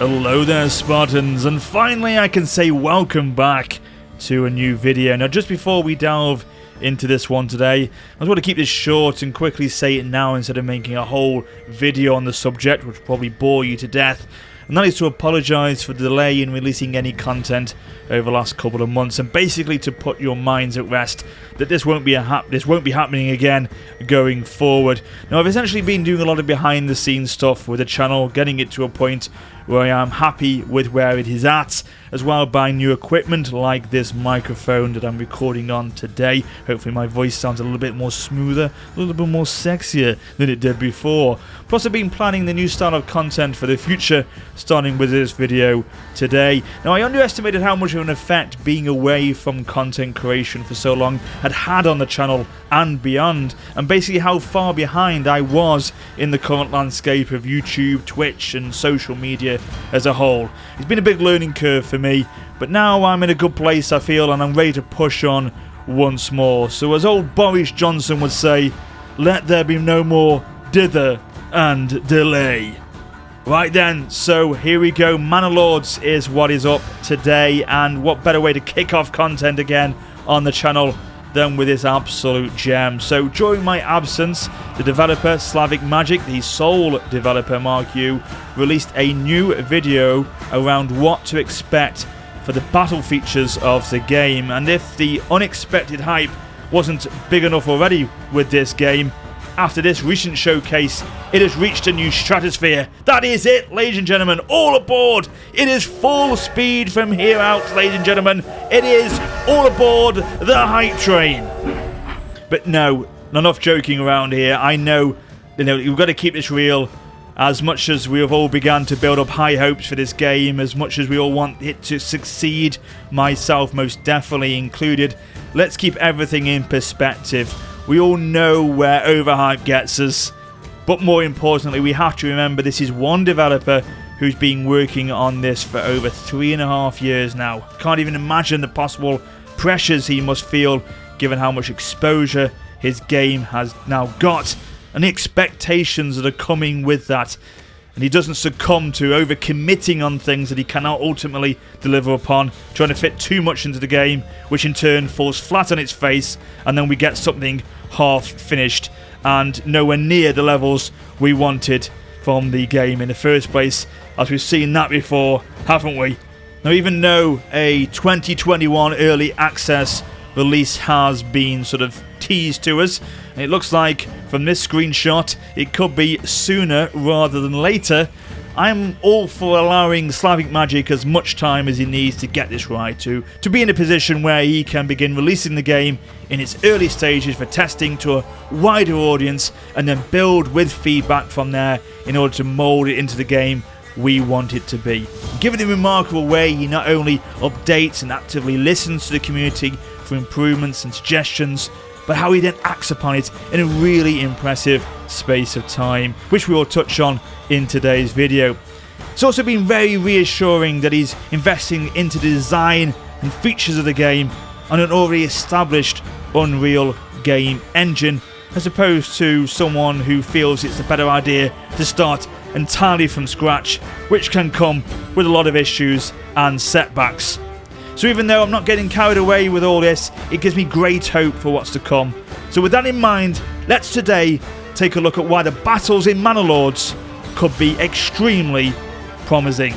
Hello there, Spartans, and finally I can say welcome back to a new video. Now, just before we delve into this one today, I just want to keep this short and quickly say it now instead of making a whole video on the subject, which will probably bore you to death. And that is to apologise for the delay in releasing any content over the last couple of months, and basically to put your minds at rest that this won't be happening again going forward. Now, I've essentially been doing a lot of behind the scenes stuff with the channel, getting it to a point where I am happy with where it is at, as well as buying new equipment like this microphone that I'm recording on today. Hopefully my voice sounds a little bit more smoother, a little bit more sexier than it did before. Plus, I've been planning the new style of content for the future, starting with this video today. Now, I underestimated how much of an effect being away from content creation for so long had on the channel and beyond, and basically how far behind I was in the current landscape of YouTube, Twitch and social media as a whole. It's been a big learning curve for me, but now I'm in a good place, I feel, and I'm ready to push on once more. So as old Boris Johnson would say, let there be no more dither and delay. Right then, so here we go. Manor Lords is what is up today, and what better way to kick off content again on the channel than with this absolute gem. So during my absence, the developer Slavic Magic, the sole developer Mark U, released a new video around what to expect for the battle features of the game. And if the unexpected hype wasn't big enough already with this game, after this recent showcase, it has reached a new stratosphere. That is it, ladies and gentlemen. All aboard. It is full speed from here out, ladies and gentlemen. It is all aboard the hype train. But no, not enough joking around here. I know, you've got to keep this real. As much as we have all begun to build up high hopes for this game, as much as we all want it to succeed, myself most definitely included, let's keep everything in perspective. We all know where overhype gets us, but more importantly, we have to remember this is one developer who's been working on this for over 3.5 years now. Can't even imagine the possible pressures he must feel given how much exposure his game has now got and the expectations that are coming with that. And he doesn't succumb to overcommitting on things that he cannot ultimately deliver upon, trying to fit too much into the game, which in turn falls flat on its face, and then we get something half finished and nowhere near the levels we wanted from the game in the first place, as we've seen that before, haven't we? Now, even though a 2021 early access release has been sort of teased to us, and it looks like from this screenshot it could be sooner rather than later, I'm all for allowing Slavic Magic as much time as he needs to get this right, to be in a position where he can begin releasing the game in its early stages for testing to a wider audience, and then build with feedback from there in order to mould it into the game we want it to be. Given the remarkable way he not only updates and actively listens to the community for improvements and suggestions, but how he then acts upon it in a really impressive space of time, which we will touch on in today's video. It's also been very reassuring that he's investing into the design and features of the game on an already established Unreal game engine, as opposed to someone who feels it's a better idea to start entirely from scratch, which can come with a lot of issues and setbacks. So even though I'm not getting carried away with all this, it gives me great hope for what's to come. So with that in mind, let's today take a look at why the battles in Manor Lords could be extremely promising.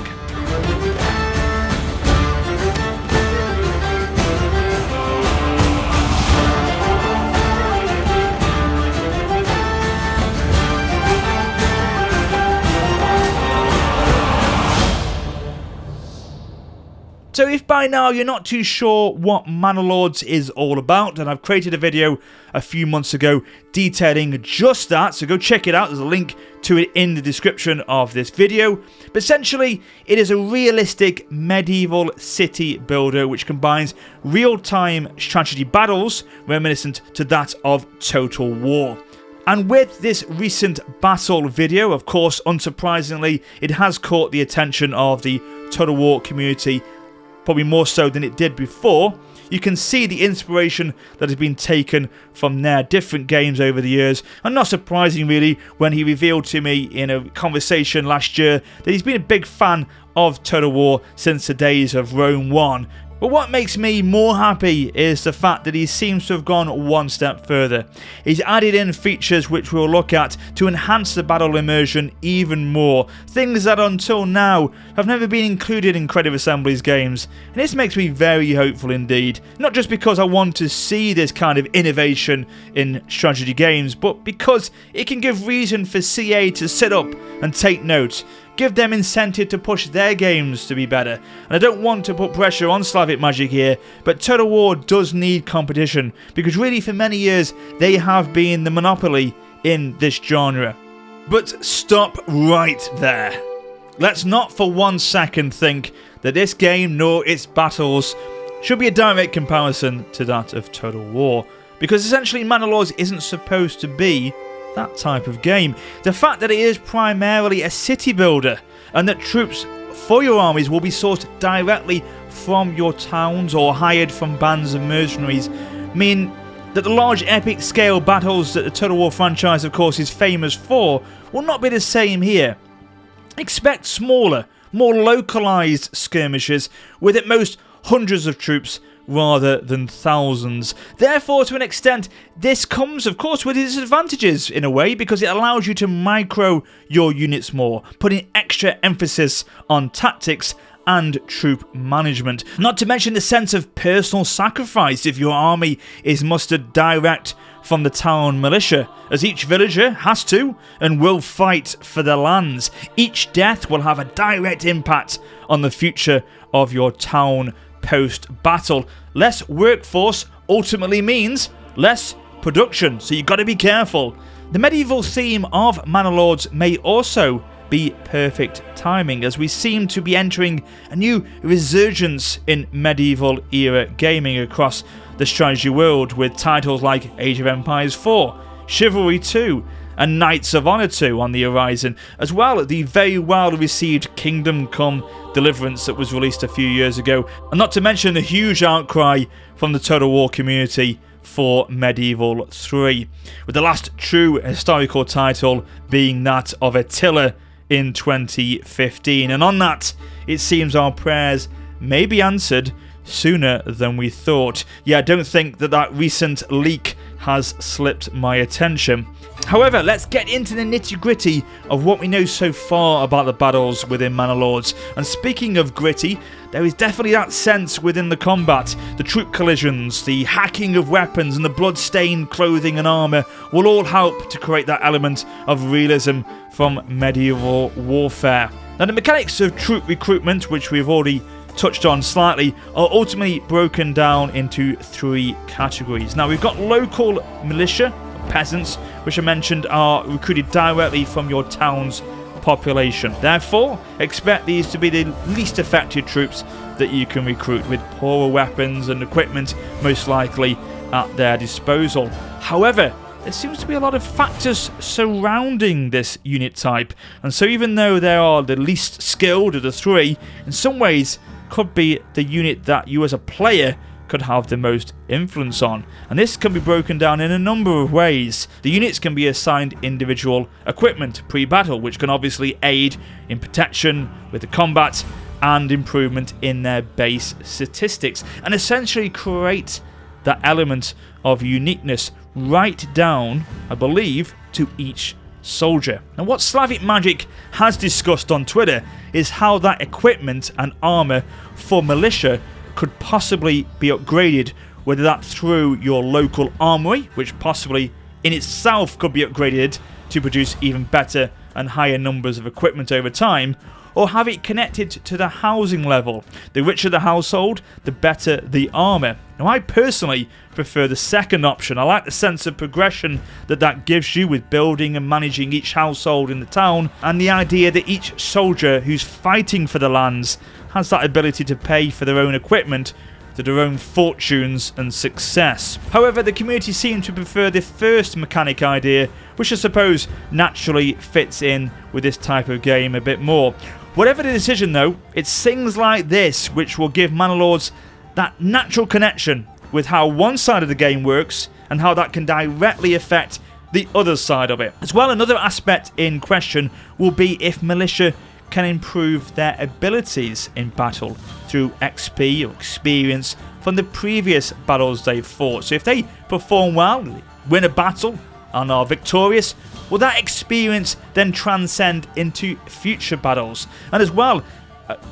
So if by now you're not too sure what Manor Lords is all about, and I've created a video a few months ago detailing just that, so go check it out. There's a link to it in the description of this video. But essentially, it is a realistic medieval city builder which combines real-time strategy battles reminiscent to that of Total War. And with this recent battle video, of course, unsurprisingly, it has caught the attention of the Total War community probably more so than it did before, you can see the inspiration that has been taken from their different games over the years, and not surprising really when he revealed to me in a conversation last year that he's been a big fan of Total War since the days of Rome 1. But what makes me more happy is the fact that he seems to have gone one step further. He's added in features which we'll look at to enhance the battle immersion even more, things that until now have never been included in Creative Assembly's games, and this makes me very hopeful indeed, not just because I want to see this kind of innovation in strategy games, but because it can give reason for CA to sit up and take note. Give them incentive to push their games to be better. And I don't want to put pressure on Slavic Magic here, but Total War does need competition, because really for many years they have been the monopoly in this genre. But stop right there. Let's not for 1 second think that this game nor its battles should be a direct comparison to that of Total War, because essentially Manor Lords isn't supposed to be that type of game. The fact that it is primarily a city builder and that troops for your armies will be sourced directly from your towns or hired from bands of mercenaries mean that the large epic scale battles that the Total War franchise of course is famous for will not be the same here. Expect smaller, more localised skirmishes with at most hundreds of troops rather than thousands. Therefore, to an extent, this comes, of course, with its advantages in a way, because it allows you to micro your units more, putting extra emphasis on tactics and troop management. Not to mention the sense of personal sacrifice if your army is mustered direct from the town militia, as each villager has to and will fight for their lands. Each death will have a direct impact on the future of your town post-battle. Less workforce ultimately means less production, so you've got to be careful. The medieval theme of Manor Lords may also be perfect timing, as we seem to be entering a new resurgence in medieval era gaming across the strategy world, with titles like Age of Empires 4, Chivalry 2 and Knights of Honor 2 on the horizon, as well as the very well received Kingdom Come Deliverance that was released a few years ago, and not to mention the huge outcry from the Total War community for Medieval 3, with the last true historical title being that of Attila in 2015. And on that, it seems our prayers may be answered sooner than we thought. Yeah, I don't think that recent leak has slipped my attention. However, let's get into the nitty-gritty of what we know so far about the battles within Manor Lords. And speaking of gritty, there is definitely that sense within the combat. The troop collisions, the hacking of weapons and the blood-stained clothing and armour will all help to create that element of realism from medieval warfare. Now, the mechanics of troop recruitment, which we've already touched on slightly, are ultimately broken down into 3 categories. Now, we've got local militia, peasants, which I mentioned are recruited directly from your town's population. Therefore, expect these to be the least affected troops that you can recruit, with poorer weapons and equipment most likely at their disposal. However, there seems to be a lot of factors surrounding this unit type, and so even though they are the least skilled of the 3, in some ways could be the unit that you as a player could have the most influence on. And this can be broken down in a number of ways. The units can be assigned individual equipment pre-battle, which can obviously aid in protection with the combat and improvement in their base statistics, and essentially create that element of uniqueness right down, I believe, to each soldier. And what Slavic Magic has discussed on Twitter is how that equipment and armour for militia could possibly be upgraded, whether that through your local armory, which possibly in itself could be upgraded to produce even better and higher numbers of equipment over time, or have it connected to the housing level. The richer the household, the better the armour. Now, I personally prefer the second option. I like the sense of progression that gives you with building and managing each household in the town, and the idea that each soldier who's fighting for the lands has that ability to pay for their own equipment to their own fortunes and success. However, the community seem to prefer the first mechanic idea, which I suppose naturally fits in with this type of game a bit more. Whatever the decision though, it's things like this which will give Manor Lords that natural connection with how one side of the game works and how that can directly affect the other side of it. As well, another aspect in question will be if militia can improve their abilities in battle through XP or experience from the previous battles they've fought. So if they perform well, win a battle and are victorious, will that experience then transcend into future battles? And as well,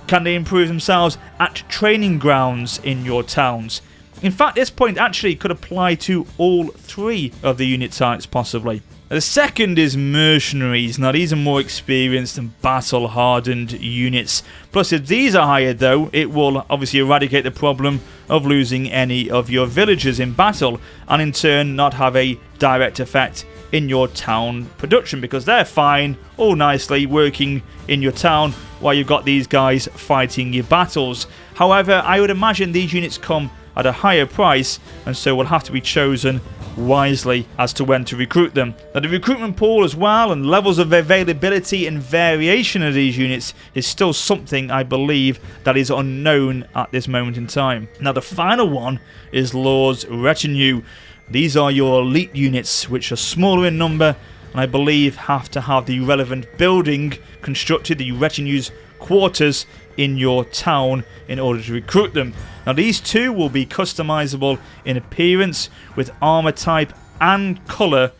can they improve themselves at training grounds in your towns? In fact, this point actually could apply to all three of the unit types possibly. The second is mercenaries. Now these are more experienced and battle hardened units. Plus if these are hired though, it will obviously eradicate the problem of losing any of your villagers in battle, and in turn not have a direct effect in your town production, because they're fine, all nicely working in your town while you've got these guys fighting your battles. However, I would imagine these units come at a higher price, and so will have to be chosen wisely as to when to recruit them. Now the recruitment pool as well and levels of availability and variation of these units is still something I believe that is unknown at this moment in time. Now the final one is Lord's Retinue. These are your elite units which are smaller in number and I believe have to have the relevant building constructed, the retinue's quarters in your town in order to recruit them. Now these two will be customizable in appearance, with armor type and colour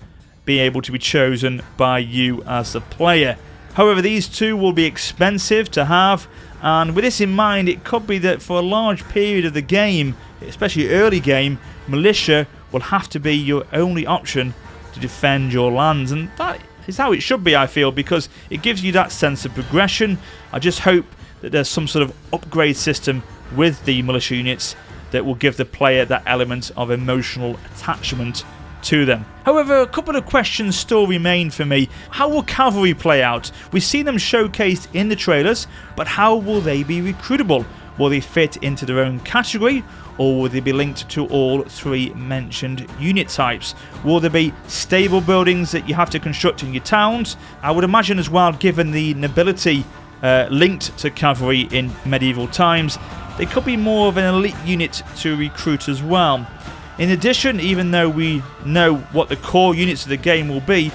being able to be chosen by you as the player. However, these two will be expensive to have, and with this in mind, it could be that for a large period of the game, especially early game, militia will have to be your only option to defend your lands, and that is how it should be, I feel, because it gives you that sense of progression. I just hope that there's some sort of upgrade system with the militia units that will give the player that element of emotional attachment to them. However, a couple of questions still remain for me. How will cavalry play out? We've seen them showcased in the trailers, but how will they be recruitable? Will they fit into their own category, or will they be linked to all three mentioned unit types? Will there be stable buildings that you have to construct in your towns? I would imagine as well, given the nobility linked to cavalry in medieval times, they could be more of an elite unit to recruit as well. In addition, even though we know what the core units of the game will be,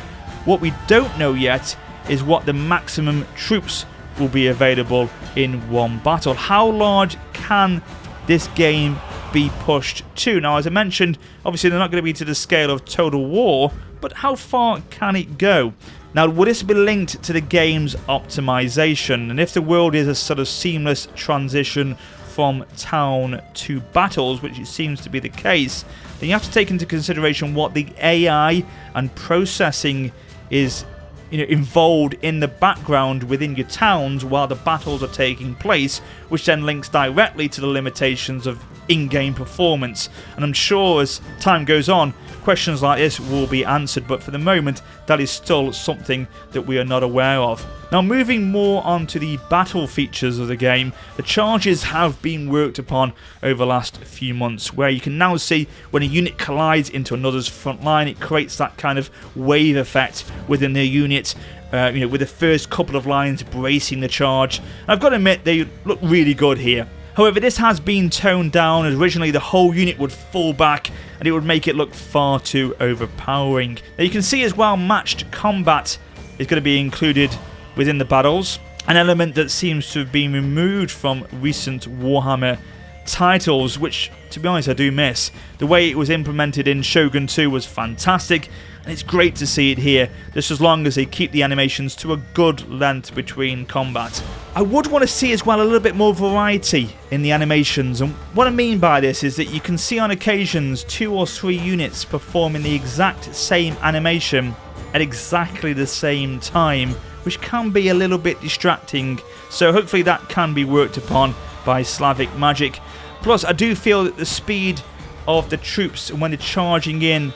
what we don't know yet is what the maximum troops will be available in one battle. How large can this game be pushed to? Now, as I mentioned, obviously they're not going to be to the scale of Total War, but how far can it go? Now, will this be linked to the game's optimization? And if the world is a sort of seamless transition from town to battles, which it seems to be the case, then you have to take into consideration what the AI and processing is involved in the background within your towns while the battles are taking place, which then links directly to the limitations of in-game performance. And I'm sure as time goes on, questions like this will be answered, but for the moment that is still something that we are not aware of. Now, moving more on to the battle features of the game, the charges have been worked upon over the last few months, where you can now see when a unit collides into another's front line, it creates that kind of wave effect within the unit, with the first couple of lines bracing the charge. And I've got to admit, they look really good here. However, this has been toned down, as originally the whole unit would fall back and it would make it look far too overpowering. Now you can see as well, matched combat is going to be included within the battles, an element that seems to have been removed from recent Warhammer titles, which, to be honest, I do miss. The way it was implemented in Shogun 2 was fantastic, and it's great to see it here, just as long as they keep the animations to a good length between combat. I would want to see as well a little bit more variety in the animations, and what I mean by this is that you can see on occasions 2 or 3 units performing the exact same animation at exactly the same time, which can be a little bit distracting, so hopefully that can be worked upon by Slavic Magic. Plus, I do feel that the speed of the troops when they're charging in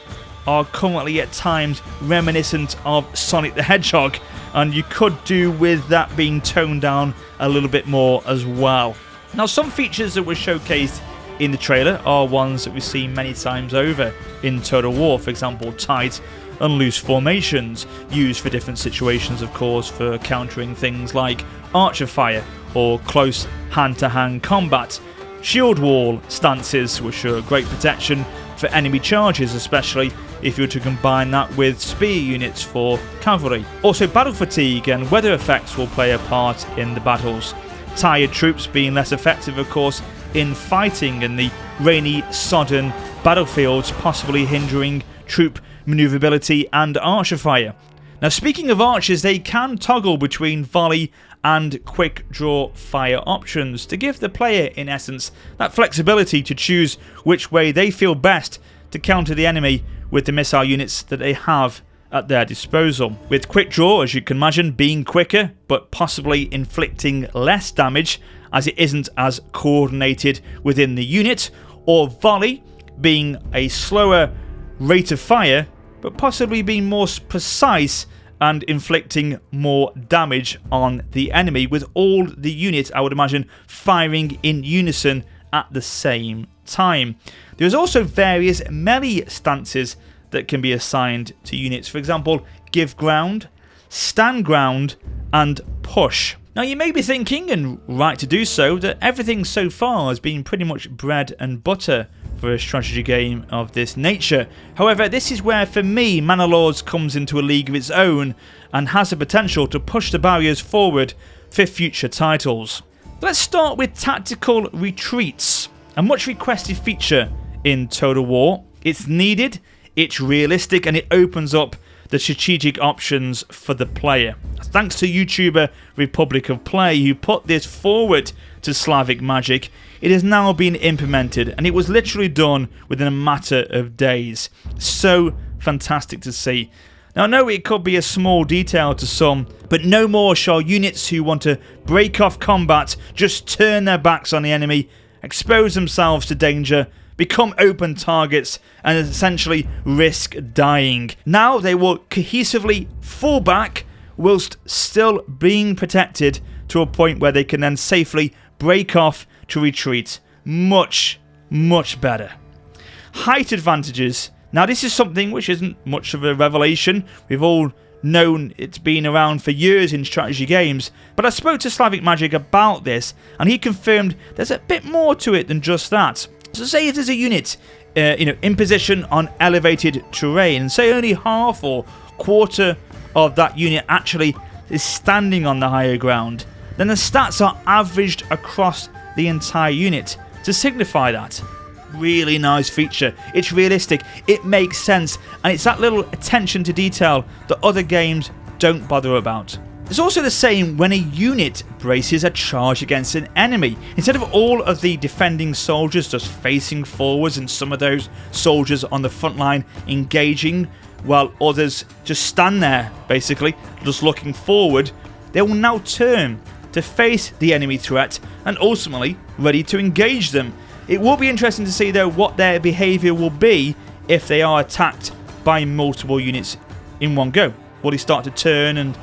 are currently at times reminiscent of Sonic the Hedgehog, and you could do with that being toned down a little bit more as well. Now, some features that were showcased in the trailer are ones that we've seen many times over in Total War. For example, tight and loose formations used for different situations, of course, for countering things like archer fire or close hand-to-hand combat. Shield wall stances, which are great protection for enemy charges, especially if you were to combine that with spear units for cavalry. Also, battle fatigue and weather effects will play a part in the battles. Tired troops being less effective, of course, in fighting in the rainy, sodden battlefields, possibly hindering troop maneuverability and archer fire. Now, speaking of archers, they can toggle between volley and quick draw fire options to give the player, in essence, that flexibility to choose which way they feel best to counter the enemy with the missile units that they have at their disposal. With quick draw, as you can imagine, being quicker but possibly inflicting less damage as it isn't as coordinated within the unit, or volley being a slower rate of fire but possibly being more precise and inflicting more damage on the enemy, with all the units, I would imagine, firing in unison at the same time. There's also various melee stances that can be assigned to units. For example, give ground, stand ground, and push. Now, you may be thinking, and right to do so, that everything so far has been pretty much bread and butter for a strategy game of this nature. However, this is where, for me, Manor Lords comes into a league of its own and has the potential to push the barriers forward for future titles. Let's start with tactical retreats, a much requested feature in Total War. It's needed, it's realistic, and it opens up the strategic options for the player. Thanks to YouTuber Republic of Play, who put this forward to Slavic Magic, it has now been implemented, and it was literally done within a matter of days. So fantastic to see. Now, I know it could be a small detail to some, but no more shall units who want to break off combat just turn their backs on the enemy, expose themselves to danger, become open targets, and essentially risk dying. Now they will cohesively fall back whilst still being protected to a point where they can then safely break off to retreat. Much, much better. Height advantages. Now, this is something which isn't much of a revelation. We've all known it's been around for years in strategy games, but I spoke to Slavic Magic about this, and he confirmed there's a bit more to it than just that. So say if there's a unit in position on elevated terrain, and say only half or quarter of that unit actually is standing on the higher ground, then the stats are averaged across the entire unit to signify that. Really nice feature. It's realistic, it makes sense, and it's that little attention to detail that other games don't bother about. It's also the same when a unit braces a charge against an enemy. Instead of all of the defending soldiers just facing forwards and some of those soldiers on the front line engaging while others just stand there basically just looking forward, they will now turn to face the enemy threat and ultimately ready to engage them. It will be interesting to see though what their behaviour will be if they are attacked by multiple units in one go. Will they start to turn and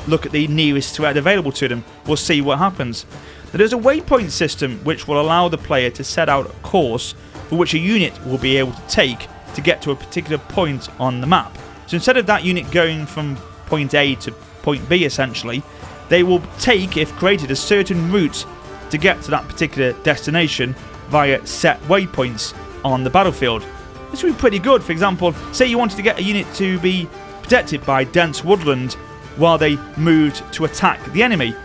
look at the nearest threat available to them? We'll see what happens. There's a waypoint system which will allow the player to set out a course for which a unit will be able to take to get to a particular point on the map. So instead of that unit going from point A to point B essentially, they will take, if created, a certain route to get to that particular destination via set waypoints on the battlefield. This would be pretty good. For example, say you wanted to get a unit to be protected by dense woodland while they moved to attack the enemy.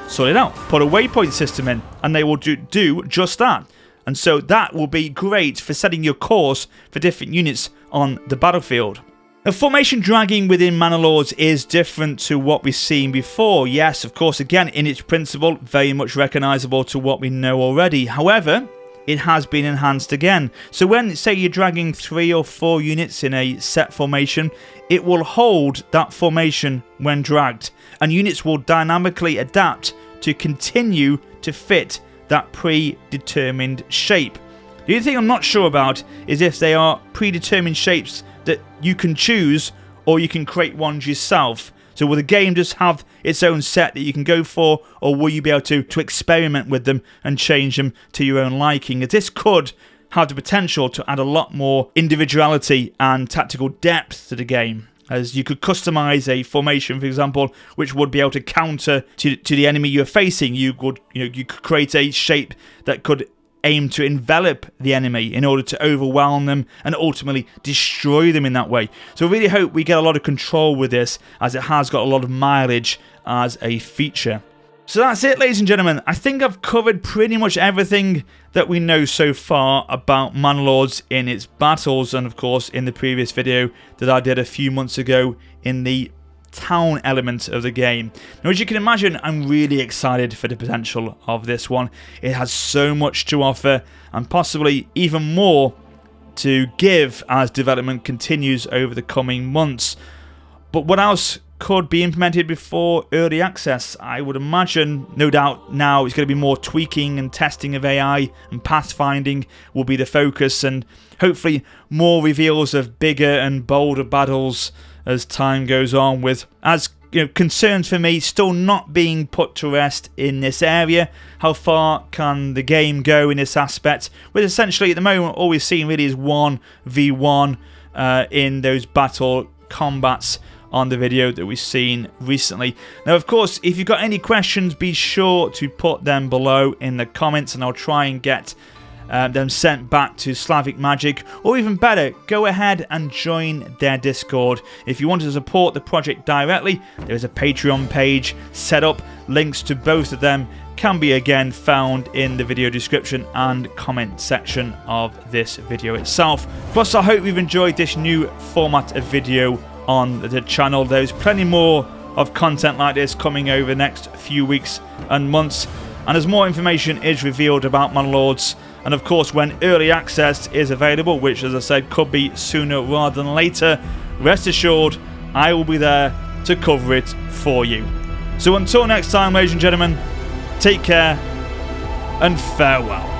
Sort it out. Put a waypoint system in and they will do just that. And so that will be great for setting your course for different units on the battlefield. Now, formation dragging within Manor Lords is different to what we've seen before. Yes, of course, again, in its principle, very much recognisable to what we know already. However, it has been enhanced again. So when, say, you're dragging 3 or 4 units in a set formation, it will hold that formation when dragged, and units will dynamically adapt to continue to fit that predetermined shape. The only thing I'm not sure about is if they are predetermined shapes that you can choose or you can create ones yourself. So will the game just have its own set that you can go for, or will you be able to experiment with them and change them to your own liking? As this could have the potential to add a lot more individuality and tactical depth to the game, as you could customize a formation, for example, which would be able to counter to the enemy you're facing. You could create a shape that could aim to envelop the enemy in order to overwhelm them and ultimately destroy them in that way. So I really hope we get a lot of control with this, as it has got a lot of mileage as a feature. So that's it, ladies and gentlemen. I think I've covered pretty much everything that we know so far about Manor Lords in its battles, and of course in the previous video that I did a few months ago in the town element of the game. Now, as you can imagine, I'm really excited for the potential of this one. It has so much to offer, and possibly even more to give as development continues over the coming months. But what else could be implemented before early access? I would imagine, no doubt now, it's going to be more tweaking and testing of AI, and pathfinding will be the focus, and hopefully more reveals of bigger and bolder battles as time goes on, with, as you know, concerns for me still not being put to rest in this area. How far can the game go in this aspect? With essentially at the moment all we've seen really is 1v1 in those battle combats on the video that we've seen recently. Now, of course, if you've got any questions, be sure to put them below in the comments, and I'll try and get them sent back to Slavic Magic, or even better, go ahead and join their Discord. If you want to support the project directly, there is a Patreon page set up. Links to both of them can be again found in the video description and comment section of this video itself. Plus, I hope you've enjoyed this new format of video on the channel. There's plenty more of content like this coming over the next few weeks and months, and as more information is revealed about Manor Lords, and of course when early access is available, which as I said could be sooner rather than later, rest assured I will be there to cover it for you. So until next time, ladies and gentlemen, take care and farewell.